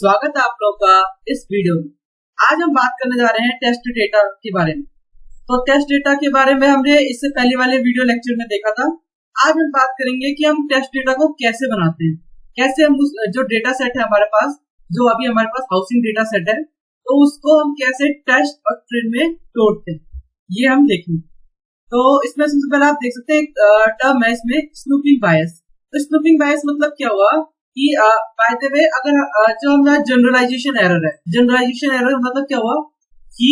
स्वागत है आप लोग का इस वीडियो में। आज हम बात करने जा रहे हैं टेस्ट डेटा के बारे में। तो टेस्ट डेटा के बारे में हमने इससे पहले वाले वीडियो लेक्चर में देखा था। आज हम बात करेंगे कि हम टेस्ट डेटा को कैसे बनाते हैं, कैसे हम उस जो डेटा सेट है हमारे पास, जो अभी हमारे पास हाउसिंग डेटा सेट है, तो उसको हम कैसे टेस्ट और ट्रेन में तोड़ते हैं, ये हम देखेंगे। तो इसमें सबसे पहले आप देख सकते हैं एक टर्म है इसमें, स्नूपिंग बायस। तो स्नूपिंग बायस मतलब क्या हुआ कि बाय द वे अगर जो हमारा जनरलाइजेशन एरर है, जनरलाइजेशन एरर मतलब क्या हुआ कि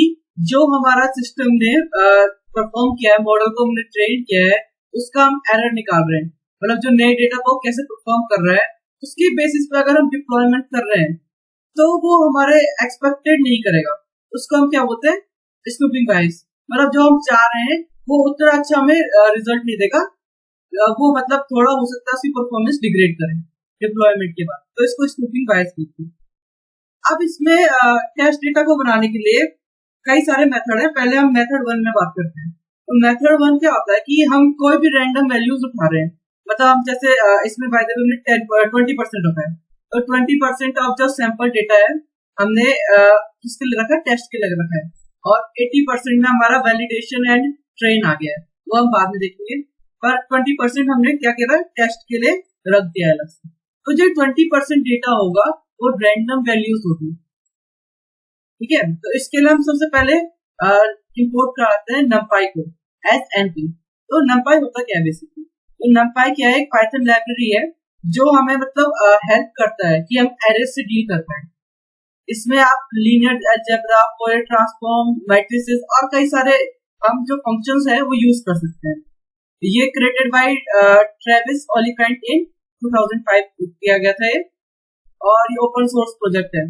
जो हमारा सिस्टम ने परफॉर्म किया है, मॉडल को हमने ट्रेन किया है, उसका हम एरर निकाल रहे हैं, मतलब जो नए डेटा को कैसे परफॉर्म कर रहा है उसके बेसिस पे अगर हम डिप्लॉयमेंट कर रहे हैं तो वो हमारे एक्सपेक्टेड नहीं करेगा, उसको हम क्या बोलते हैं, स्नूपिंग बायस। मतलब जो हम चाह रहे हैं वो उतना अच्छा हमें रिजल्ट नहीं देगा, वो मतलब थोड़ा हो सकता है उसकी परफॉर्मेंस डिग्रेड करे डिप्लॉयमेंट के बाद, तो इसको स्नूपिंग बायस कहते हैं। अब इसमें टेस्ट डेटा को बनाने के लिए कई सारे मेथड है। पहले हम मेथड 1 में बात करते हैं। तो मेथड 1 क्या होता है कि हम कोई भी रैंडम वैल्यूज उठा रहे हैं, मतलब हम जैसे इसमें बाय द वे 20% होता है, तो 20% ऑफ जो सैंपल डेटा है हमने किसके लिए रखा है, टेस्ट के लिए रखा है, और 80% में हमारा वैलिडेशन एंड ट्रेन आ गया है, वो हम बाद में देखेंगे। पर 20% हमने क्या किया है, टेस्ट के लिए रख दिया है अलग से। तो जो 20% डेटा होगा वो रैंडम वैल्यूज होगी, ठीक है। तो इसके लिए हम सबसे पहले इंपोर्ट कराते हैं numpy को एज np। तो numpy होता क्या है बेसिकली, तो numpy क्या है, एक पाइथन लाइब्रेरी है जो हमें मतलब हेल्प करता है कि हम एरे से डील कर पाए। इसमें आप linear algebra, Fourier transform, matrices और कई सारे हम जो फंक्शंस है वो यूज कर सकते हैं। ये क्रिएटेड बाय ट्रेविस ओलिफेंट इन 2005 किया गया था ये, और ये ओपन सोर्स प्रोजेक्ट है,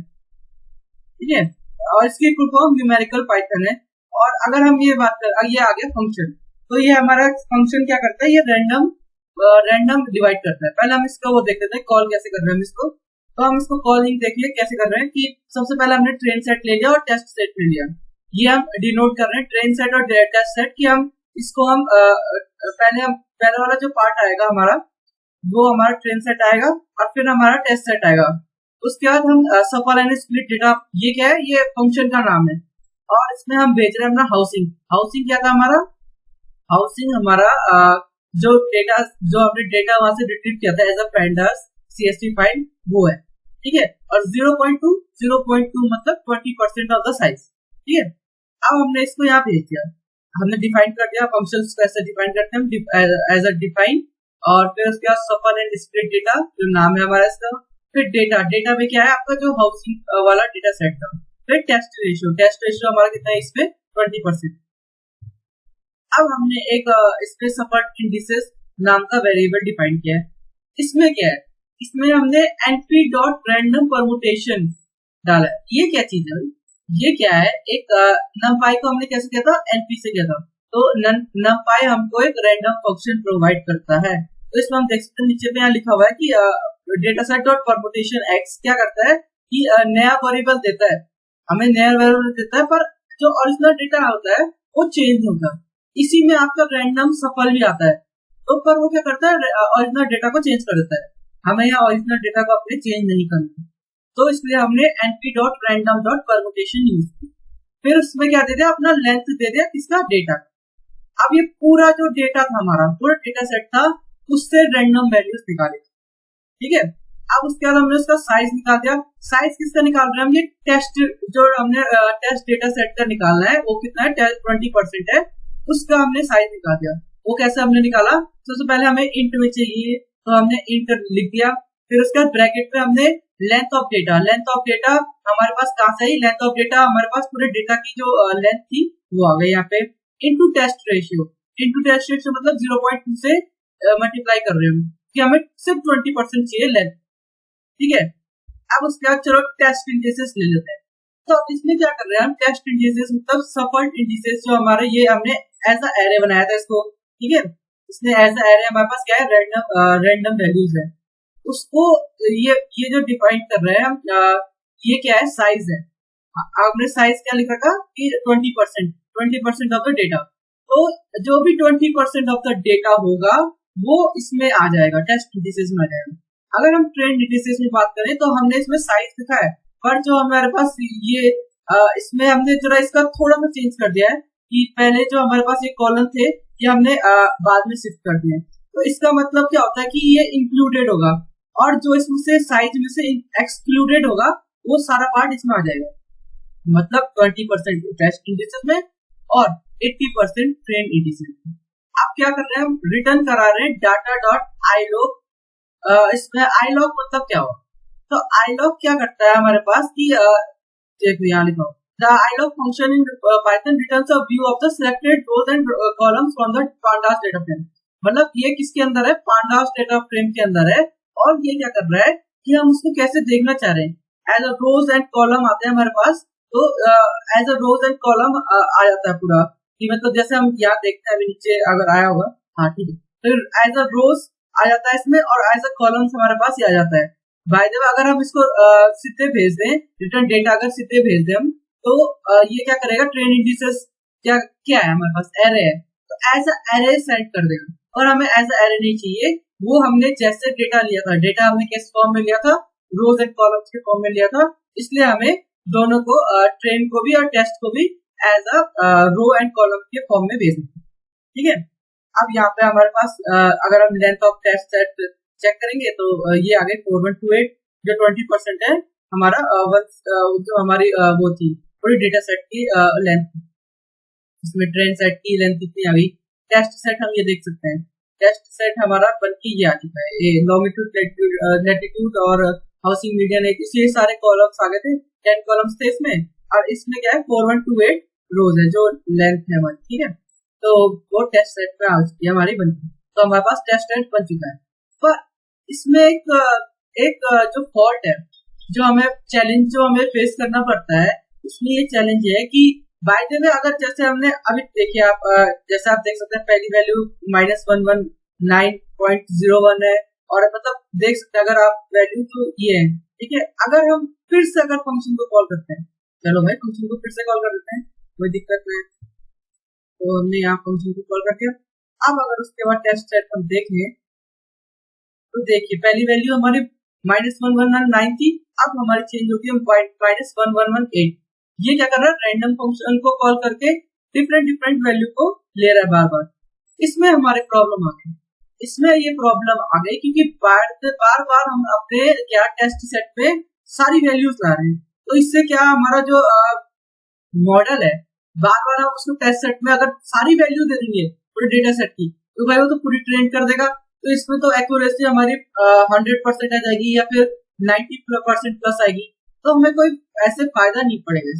ठीक है। और इसकी फुल फॉर्म न्यूमेरिकल पाइथन है। और अगर हम ये बात कर, ये आ गया फंक्शन, तो ये हमारा फंक्शन क्या करता है, ये रैंडम डिवाइड करता है। पहले हम इसका वो देख लेते हैं, कॉल कैसे कर रहे हैं हम इसको। तो हम इसको कॉलिंग देख लिए कैसे कर रहे हैं कि सबसे पहले हमने ट्रेन सेट ले लिया और टेस्ट सेट ले लिया, ये हम डिनोट कर रहे हैं ट्रेन सेट और टेस्ट सेट की। हम इसको हम पहले वाला जो पार्ट आएगा हमारा, वो हमारा ट्रेन सेट आएगा और फिर हमारा टेस्ट सेट आएगा। उसके बाद हम सफल एंड स्प्लिट डेटा, ये क्या है, ये फंक्शन का नाम है। और इसमें हम भेज रहे हैं अपना हाउसिंग क्या था हमारा, हाउसिंग हमारा जो डेटा, जो हमने डेटा वहां से रिट्रीव किया था as a pandas CSV file, वो है, ठीक है। और 0.2 मतलब 20% ऑफ द साइज, ठीक है। अब हमने इसको यहाँ भेज दिया, हमने डिफाइन कर दिया फंक्शंस को ऐसे डिफाइन करते हैं एज अ डिफाइन। और फिर उसके बाद सफल एंड स्प्लिट डेटा जो नाम है हमारा इसका। फिर डेटा में क्या है आपका जो हाउसिंग वाला डेटा सेट था। फिर टेस्ट रेशियो हमारा कितना है इसमें 20%। अब हमने एक इसमें सफल इंडिसेस नाम का वेरिएबल डिफाइन किया है। इसमें क्या है, इसमें हमने np.random permutation डाला है। ये क्या चीज है, ये क्या है, एक numpy को हमने कैसे किया था, np से किया था। तो numpy हमको एक रैंडम फंक्शन प्रोवाइड करता है। तो इसमें हम देख सकते हैं नीचे पे यहाँ लिखा हुआ है कि data set dot permutation x क्या करता है कि नया वेरिएबल देता है, हमें नया वेरिएबल देता है, पर जो ओरिजिनल डेटा होता है वो चेंज होता है। इसी में आपका रैंडम सफल भी आता है, तो पर वो क्या करता है, ओरिजिनल डेटा को चेंज कर देता है। हमें यहाँ ओरिजिनल डेटा को अपने चेंज नहीं करना, तो इसलिए हमने np.random.permutation यूज की। फिर उसमें क्या दे दिया, अपना लेंथ दे दिया किसका, डेटा। अब ये पूरा जो डेटा था हमारा, पूरा डेटा सेट था, उससे रैंडम वैल्यूज निकाले, ठीक है। अब उसके बाद हमने उसका साइज निकाल दिया। साइज किसका निकाल रहे हैं हम, ये टेस्ट जो हमने टेस्ट डेटा सेट का निकालना है, वो कितना है 20% है, उसका हमने साइज निकाल दिया। वो कैसे हमने निकाला, सबसे पहले हमें इंट में चाहिए, तो हमने इंट लिख दिया। फिर उसके बाद ब्रैकेट में हमने लेंथ ऑफ डेटा हमारे पास कहां से आई, लेंथ ऑफ डेटा हमारे पास पूरे डेटा की जो लेंथ थी वो आ गई यहाँ पे, इनटू टेस्ट रेशियो मतलब 0.2 से मल्टीप्लाई कर रहे हो कि हमें सिर्फ 20% चाहिए लेंथ, ठीक है। अब उसके बाद चलो टेस्ट इंडिसेस ले लेते हैं। तो इसमें क्या कर रहे हैं हम, टेस्ट इंडिसेस मतलब सफल इंडिसेस जो हमारे, ये हमने एज अ एरे बनाया था इसको, ठीक है। इसमें एज अ एरे हमारे पास क्या है, रैंडम वैल्यूज है, उसको ये जो डिफाइन कर रहे हैं हम, ये क्या है, साइज है। आपने साइज क्या लिखा था कि 20% ऑफ द डेटा। तो जो भी 20% ऑफ द डेटा होगा वो इसमें आ जाएगा, टेस्ट इंडिसेस में आ जाएगा। अगर हम ट्रेंड इंडिसेस में बात करें तो हमने इसमें साइज लिखा है, पर जो हमारे पास ये इसमें हमने जरा इसका थोड़ा सा चेंज कर दिया है कि पहले जो हमारे पास ये कॉलम थे ये हमने बाद में शिफ्ट कर दिए। तो इसका मतलब क्या होता है कि ये इंक्लूडेड होगा और जो इसमें से साइज में से एक्सक्लूडेड होगा वो सारा पार्ट इसमें आ जाएगा। मतलब 20% टेस्ट इंडिसेस में और 80% ट्रेन इंडिसेस में। आप क्या कर रहे हैं, हम रिटर्न करा रहे हैं डाटा डॉट आई लॉग। इसमें आई लॉग मतलब क्या हुआ, तो आई लॉग क्या करता है हमारे पास कि देखो यहाँ लिखा हो, the iloc function in Python returns a view of the selected rows and columns from the pandas data frame. मतलब ये किसके अंदर है, पांडास डेटा फ्रेम के अंदर है। और ये क्या कर रहा है कि हम उसको कैसे देखना चाह रहे हैं, as a rows and column आते हैं हमारे पास। तो as a rows and column आ जाता है पूरा, कि मतलब जैसे हम यहाँ देखते हैं अभी नीचे अगर आया होगा, हाँ ठीक है, फिर एज अ रोज आ जाता है इसमें और एज अ कॉलम्स हमारे पास ये आ जाता है। बाय द वे अगर हम इसको सीधे भेज दें, रिटर्न डेटा अगर सीधे भेज दें हम, तो ये क्या करेगा, ट्रेन इंडिसेस क्या क्या है हमारे पास, एरे है, तो एज अ एरे सेट कर देगा। और हमें एज अ एरे नहीं चाहिए, वो हमने जैसे डेटा लिया था, डेटा हमने किस फॉर्म में लिया था, रोज एंड कॉलम्स के फॉर्म में लिया था, इसलिए हमें दोनों को ट्रेन को भी और टेस्ट को भी as a row and column के फॉर्म में भेजना है। ठीक है, अब यहाँ पे हमारे पास अगर हम length of test set check करेंगे तो ये आगे 4128 जो 20% है हमारा जो हमारी वो थी पूरी डेटा सेट की लेंथ। इसमें ट्रेन सेट की लेंथ कितनी आ गई, टेस्ट सेट हम ये देख सकते हैं, टेस्ट सेट हमारा बन के ये आ चुका है, ये लॉन्गिट्यूड लैटिट्यूड और हाउसिंग मीडियन ये सारे कॉलम्स आ गए थे, 10 कॉलम्स थे इसमें, और इसमें क्या है 4128 रोज है जो लेंथ है हमारी। ठीक है, तो वो टेस्ट सेट पे आ चुकी है हमारी बनती, तो हमारे पास टेस्ट सेट बन चुका है। पर इसमें एक जो फॉल्ट है, जो हमें चैलेंज जो हमें फेस करना पड़ता है, उसमें ये चैलेंज है कि बाय द वे अगर जैसे हमने अभी देखिए आप जैसे आप देख सकते हैं पहली वैल्यू -119.01 है, और मतलब देख सकते हैं अगर आप वैल्यू तो ये है। ठीक है, अगर हम फिर से अगर फंक्शन को कॉल करते हैं, चलो भाई फंक्शन को फिर से कॉल कर देते हैं, कोई दिक्कत नहीं, तो हमने यहाँ फंक्शन को कॉल कर दिया। अब अगर उसके बाद टेस्ट सेट हम देखें तो देखिए पहली वैल्यू हमारी -1119 थी, अब हमारी चेंज होती है -1118। ये क्या कर रहा है, रैंडम फंक्शन को कॉल करके डिफरेंट वैल्यू को ले रहा है बार बार। इसमें हमारे प्रॉब्लम आ गई, इसमें ये प्रॉब्लम आ गई क्योंकि बार बार हम अपने क्या टेस्ट सेट पे सारी वैल्यूज ला रहे हैं, तो इससे क्या हमारा जो मॉडल है बार बार हम उसको टेस्ट सेट में अगर सारी वैल्यू दे देंगे पूरे डेटा सेट की, तो भाई वो तो पूरी ट्रेन कर देगा, तो इसमें तो एक्यूरेसी हमारी 100% आ जाएगी या फिर 90% प्लस आएगी, तो हमें कोई ऐसे फायदा नहीं पड़ेगा।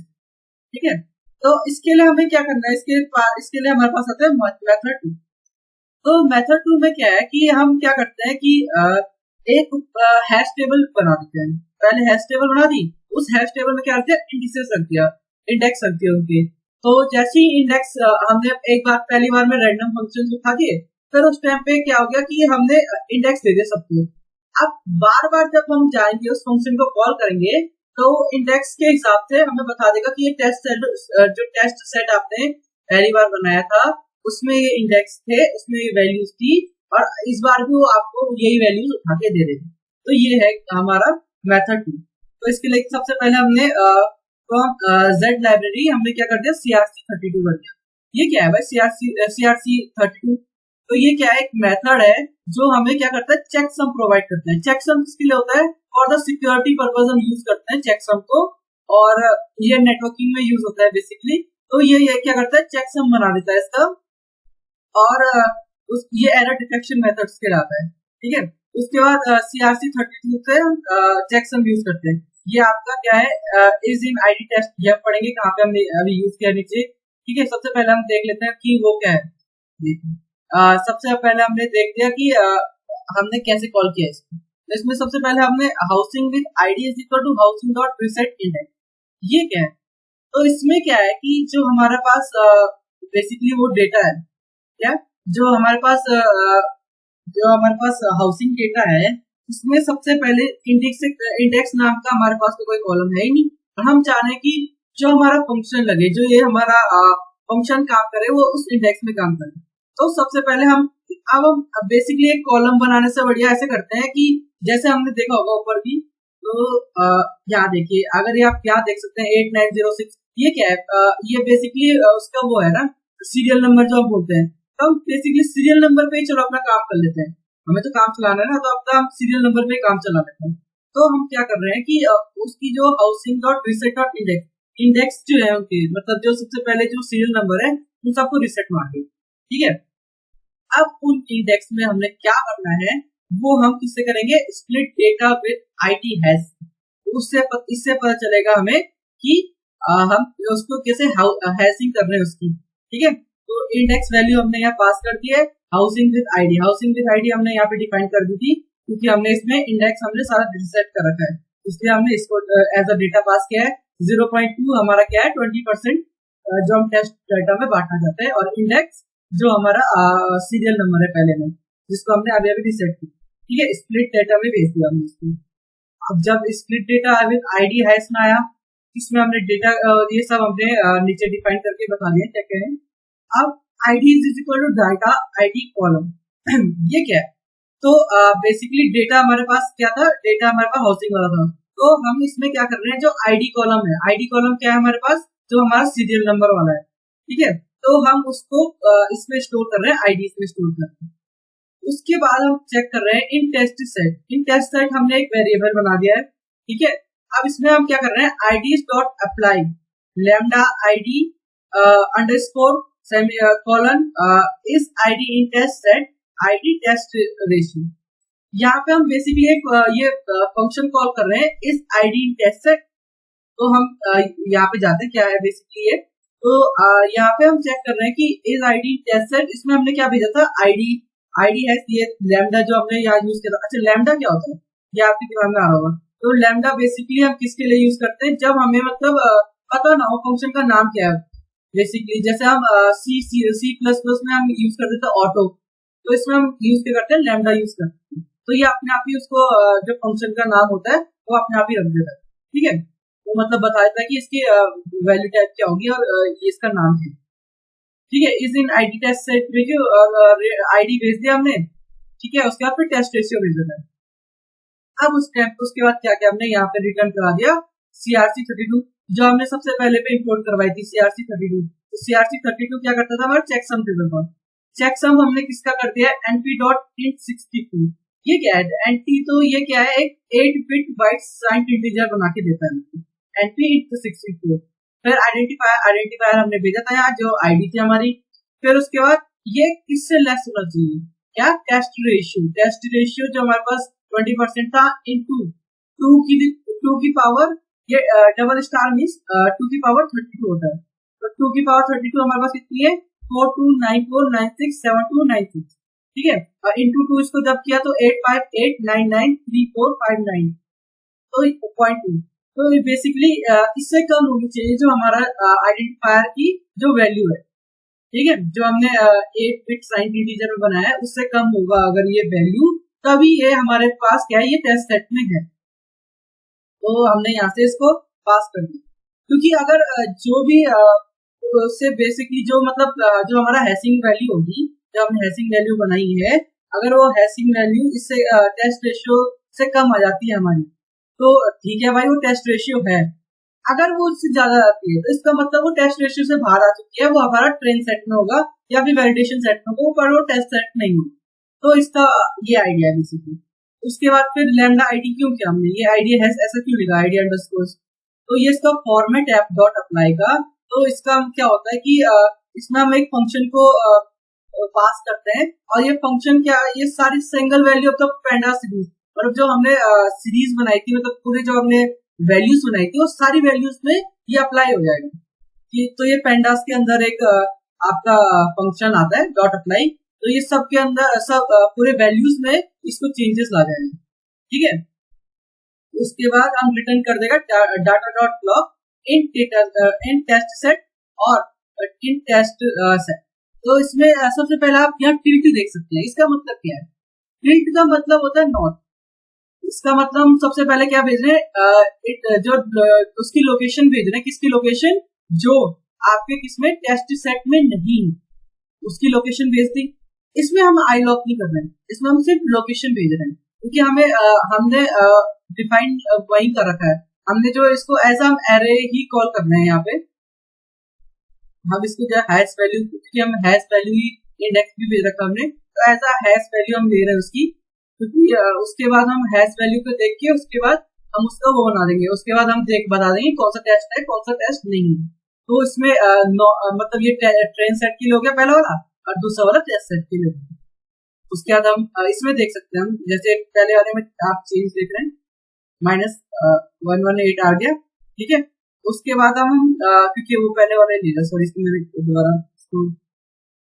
ठीक है, तो इसके लिए हमें क्या करना है, इसके लिए हमारे पास आता है मेथड 2। तो मेथड 2 में क्या है कि हम क्या करते हैं कि एक हैश टेबल बना देते हैं। पहले हैश टेबल बना दी, उस हैश टेबल में क्या रखते हैं, इंडिसेस रख दिया, इंडेक्स रख दिया उनके। तो जैसे ही इंडेक्स हमने एक बार पहली बार में रैंडम फंक्शन उठा दिए, फिर उस टाइम पे क्या हो गया कि हमने इंडेक्स दे दिया सबको। अब बार बार जब हम जाएंगे उस फंक्शन को कॉल करेंगे, तो इंडेक्स के हिसाब से हमें बता देगा कि ये टेस्ट सेट आपने पहली बार बनाया था उसमें ये इंडेक्स थे, उसमें ये वैल्यूज थी, और इस बार भी वो आपको यही वैल्यूज उठा के दे देगी। तो ये है हमारा मेथड 2। तो इसके लिए सबसे पहले हमने Z लाइब्रेरी हमने क्या कर दिया, CRC32 कर दिया। ये क्या है भाई CRC32? तो ये क्या है, एक मेथड है जो हमें क्या करता है, चेकसम प्रोवाइड करता है। चेकसम किसके लिए होता है, फॉर द सिक्योरिटी पर्पस हम यूज करते हैं चेकसम को, और ये नेटवर्किंग में यूज होता है बेसिकली। तो ये क्या करता है, चेकसम बना देता है इसका, और ये एरर डिटेक्शन मेथड्स के लाता है। ठीक है, उसके बाद CRC32 से हम चेकसम यूज करते हैं। ये आपका क्या है, इज इन ID टेस्ट, ये पढ़ेंगे कहाँ पे हमने अभी यूज किया नीचे। ठीक है, सबसे पहले हम देख लेते हैं कि वो क्या है। सबसे पहले हमने देख लिया कि हमने कैसे कॉल किया इसको। तो इसमें सबसे पहले हमने housing with ID is equal to housing dot reset index, ये क्या है। तो इसमें क्या है कि जो हमारे पास बेसिकली वो डेटा है, क्या जो हमारे पास हाउसिंग डेटा है, इसमें सबसे पहले इंडेक्स नाम का हमारे पास तो कोई कॉलम है ही नहीं, और हम चाह रहे हैं कि जो हमारा फंक्शन लगे, जो ये हमारा फंक्शन काम करे, वो उस इंडेक्स में काम करे। तो सबसे पहले हम बेसिकली एक कॉलम बनाने से बढ़िया ऐसे करते हैं कि जैसे हमने देखा होगा ऊपर भी तो यहाँ देखिए, अगर ये आप यहाँ देख सकते हैं 8906, ये क्या है? ये बेसिकली उसका वो है ना, सीरियल नंबर जो हम बोलते हैं। तो हम बेसिकली सीरियल नंबर पे ही चलो अपना काम कर लेते हैं, हमें तो काम चलाना है ना, तो अपना हम सीरियल नंबर पे ही काम चला लेते हैं। तो हम क्या कर रहे हैं कि उसकी जो housing dot reset dot index index जो है उनके, मतलब जो सबसे पहले जो सीरियल नंबर है उन सबको रिसेट मार दे, ठीक है। अब उन इंडेक्स में हमने क्या करना है, वो हम किससे करेंगे? Split data with ID hash. इससे पता चलेगा हमें कि हम उसको कैसे हैशिंग कर रहे हैं उसकी, ठीक है। तो इंडेक्स वैल्यू हमने यहाँ पास कर दी है, housing with ID. Housing with ID हमने यहाँ पे डिफाइन कर दी थी, क्योंकि हमने इसमें इंडेक्स हमने सारा रिसेट कर रखा है, इसलिए हमने इसको एज अ डेटा पास किया है। 0.2 हमारा क्या है? 20% जो हम टेस्ट डेटा में बांटना चाहते हैं, और इंडेक्स जो हमारा सीरियल नंबर है पहले में, जिसको हमने अभी अभी रिसेट किया, ठीक है। स्प्लिट डेटा में भेज दिया हमने इसको। अब जब split data with ID hash में आया, इसमें हमने डेटा ये सब हमने नीचे डिफाइन करके बता दिया क्या क्या है। अब ID is equal to data ID column. ये क्या है? तो बेसिकली डेटा हमारे पास क्या था? डेटा हमारे पास हाउसिंग वाला था, तो हम इसमें क्या कर रहे हैं, जो आईडी कॉलम है, आईडी कॉलम क्या है हमारे पास? जो हमारा सीरियल नंबर वाला है, ठीक है। तो हम उसको इसमें स्टोर कर रहे हैं, आईडी इसमें स्टोर कर रहे हैं। उसके बाद हम चेक कर रहे हैं इन टेस्ट सेट। इन टेस्ट सेट हमने एक वेरिएबल बना दिया है, ठीक है। अब इसमें हम क्या कर रहे हैं? ID dot apply lambda ID underscore colon is ID in test set ID test ratio. यहाँ पे हम बेसिकली एक ये फंक्शन कॉल कर रहे हैं, इस आईडी इन टेस्ट सेट। तो हम यहाँ पे जाते हैं, क्या है बेसिकली ये। तो यहाँ पे हम चेक कर रहे हैं कि इस आईडी टेस्ट सेट, इसमें हमने क्या भेजा था? आईडी है ये लैम्डा जो हमने यहाँ यूज किया था। अच्छा, लैम्डा क्या होता है ये आपके दिमाग में आ रहा होगा। तो लैम्डा बेसिकली हम किसके लिए यूज करते हैं? जब हमें मतलब पता ना हो फंक्शन का नाम क्या है। बेसिकली जैसे हम सी प्लस प्लस में हम यूज करते थे ऑटो, तो इसमें हम यूज क्या करते हैं? लैम्डा यूज करते हैं। तो ये अपने आप ही उसको जो फंक्शन का नाम होता है वो अपने आप ही रख देता है, ठीक है। तो मतलब बता देता है कि इसकी वैल्यू टाइप क्या होगी और ये इसका नाम है, ठीक है। इस इन आईडी टेस्ट सेट में जो आईडी भेज दिया हमने, ठीक है। उसके बाद फिर टेस्ट रेशियो भेज देता है। अब उसके बाद क्या क्या हमने यहाँ पे रिटर्न करा दिया? CRC32 जो हमने सबसे पहले पे इंपोर्ट करवाई थी, CRC32। तो CRC32 क्या करता था? हमारा चेकसम टेबल का चेकसम हमने किसका कर दिया? np.int64। ये क्या है? एनटी तो ये क्या है? एक 8 बिट बाइट साइंड इंटीजर बना के देता है, np.int64। फिर आइडेंटिफायर हमने भेजा था यहाँ, जो आईडी थी हमारी। फिर उसके बाद ये किससे लेस होना चाहिए? क्या? टेस्ट रेशियो जो हमारे पास 20% था, इनटू 2 की पावर, ये डबल स्टार मीन्स 2 की पावर 32 होता है। तो 2 की पावर 32 हमारे पास कितनी है? 4294967296, ठीक है। और इनटू 2 इसको जब किया तो 858993459, तो 0.2। तो बेसिकली इससे कम होनी चाहिए जो हमारा आइडेंटिफायर की जो वैल्यू है, ठीक है। जो हमने 8 बिट साइंड इंटीजर में बनाया है उससे कम होगा अगर ये वैल्यू, तभी ये हमारे पास क्या है? ये टेस्ट सेट में है। तो हमने यहाँ से इसको पास कर दिया, क्योंकि अगर जो भी से बेसिकली जो मतलब जो हमारा हैशिंग वैल्यू होगी, जो हमने हैशिंग वैल्यू बनाई है, अगर वो हैशिंग वैल्यू इससे टेस्ट रेशियो से कम आ जाती है हमारी, तो ठीक है भाई, वो टेस्ट रेशियो है। अगर वो उससे ज्यादा आती है तो इसका मतलब वो टेस्ट रेशियो से बाहर आ चुकी है, वो हमारा ट्रेन सेट में होगा या फिर वैलिडेशन सेट में होगा, पर वो टेस्ट सेट नहीं होगा। तो इसका ये आइडिया है बेसिकली। उसके बाद फिर लैम्डा आईडी क्यों किया हमने? ये आईडी है ऐसा क्यों लिखा? ID underscore. तो ये इसका फॉर्मेट ऐप डॉट अप्लाई का। तो इसका क्या होता है कि इसमें हम एक फंक्शन को पास करते हैं, और ये फंक्शन क्या, ये सारी single value of the panda series, मतलब जो हमने सीरीज बनाई थी, मतलब पूरे जो हमने वैल्यूज बनाई थी वो सारी वैल्यूज में ये अप्लाई हो जाएगा। तो ये पेंडास के अंदर एक आपका फंक्शन आता है डॉट अप्लाई, तो ये सब के अंदर सब पूरे वैल्यूज में इसको चेंजेस ला जाएंगे, ठीक है। उसके बाद हम रिटर्न कर देगा data dot log in test set और इन टेस्ट सेट। तो इसमें सबसे पहले आप यहाँ टिल्ट देख सकते हैं। इसका मतलब क्या है? टिल्ट का मतलब होता है नॉट। इसका मतलब हम सबसे पहले क्या भेज रहे हैं? जो उसकी लोकेशन भेज रहे हैं। किसकी लोकेशन? जो आपके किसमें टेस्ट सेट में नहीं, उसकी लोकेशन भेज दी। इसमें हम आई लॉक नहीं कर रहे हैं, इसमें हम सिर्फ लोकेशन भेज रहे हैं, क्योंकि हमने डिफाइन वही कर रखा है हमने, जो इसको एज हम एरे ही कॉल करना है यहाँ पे। हम इसको जो हैश वैल्यू, क्योंकि हम हैश वैल्यू ही इंडेक्स भी भेज रखा हमने, तो एज अ हैश वैल्यू हम ले रहे हैं उसकी, क्योंकि उसके बाद हम हैश वैल्यू को देख के उसके बाद हम उसका वो बना देंगे, उसके बाद हम बता देंगे कौन सा टेस्ट है कौन सा टेस्ट नहीं है। तो इसमें मतलब ये ट्रेन सेट के लिए हो गया पहला वाला, और दूसरा वाला टेस्ट सेट के लिए। उसके बाद हम इसमें देख सकते हैं, हम जैसे पहले वाले में आप चेंज देख रहे हैं -118 आ गया, ठीक है। उसके बाद हम क्योंकि वो पहले वाला नहीं था, सॉरी इसको मैंने दोबारा इसको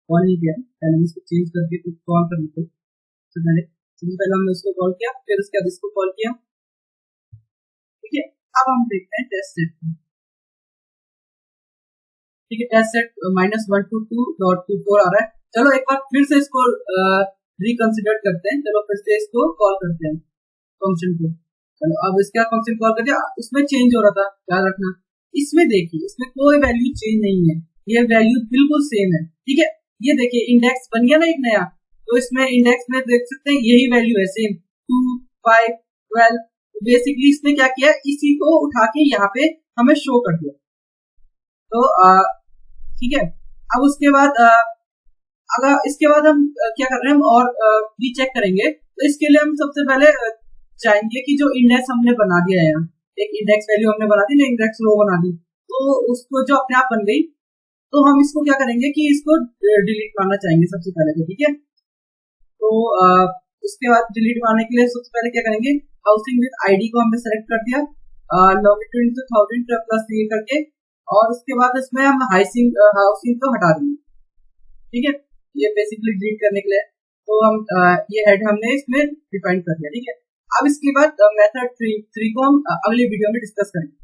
कॉल नहीं किया, पहले इसको चेंज करके कुछ कॉल कर लेते। तो पहले हमने उसको कॉल किया, फिर उसके बाद इसको कॉल किया, ठीक है। अब हम देखते हैं टेस्ट सेट, ठीक है। टेस्ट सेट -122.24 आ रहा है। चलो एक बार फिर से इसको रिकंसिडर करते हैं, चलो फिर से इसको कॉल करते हैं फंक्शन को। चलो अब इसका फंक्शन कॉल करते हैं, उसमें चेंज हो रहा था, याद रखना। इसमें देखिए, इसमें कोई वैल्यू चेंज नहीं है, ये वैल्यू बिल्कुल सेम है, ठीक है। ये देखिए इंडेक्स बन गया ना एक नया, तो इसमें इंडेक्स में देख सकते हैं यही वैल्यू है सेम 2, 5, 12। बेसिकली इसने क्या किया, इसी को उठा के यहाँ पे हमें शो कर दिया। तो ठीक है। अब उसके बाद अगर इसके बाद हम क्या कर रहे हैं, हम और भी चेक करेंगे। तो इसके लिए हम सबसे पहले चाहेंगे कि जो इंडेक्स हमने बना दिया है, एक इंडेक्स वैल्यू हमने बना दी ना, इंडेक्स रो बना दी, तो उसको जो अपने आप बन गई, तो हम इसको क्या करेंगे कि इसको डिलीट मारना चाहेंगे सबसे पहले, तो ठीक है। तो उसके बाद डिलीट मारने के लिए सबसे पहले क्या करेंगे, हाउसिंग विद आईडी को हमने सेलेक्ट कर दिया, लॉन्गिट्यूड 1000 प्लस ये करके, और उसके बाद इसमें हम हाउसिंग को हटा देंगे, ठीक है। ये बेसिकली डिलीट करने के लिए, तो हम ये हेड हमने इसमें डिफाइन कर दिया, ठीक है। अब इसके बाद मेथड 3 को हम अगली वीडियो में डिस्कस करेंगे।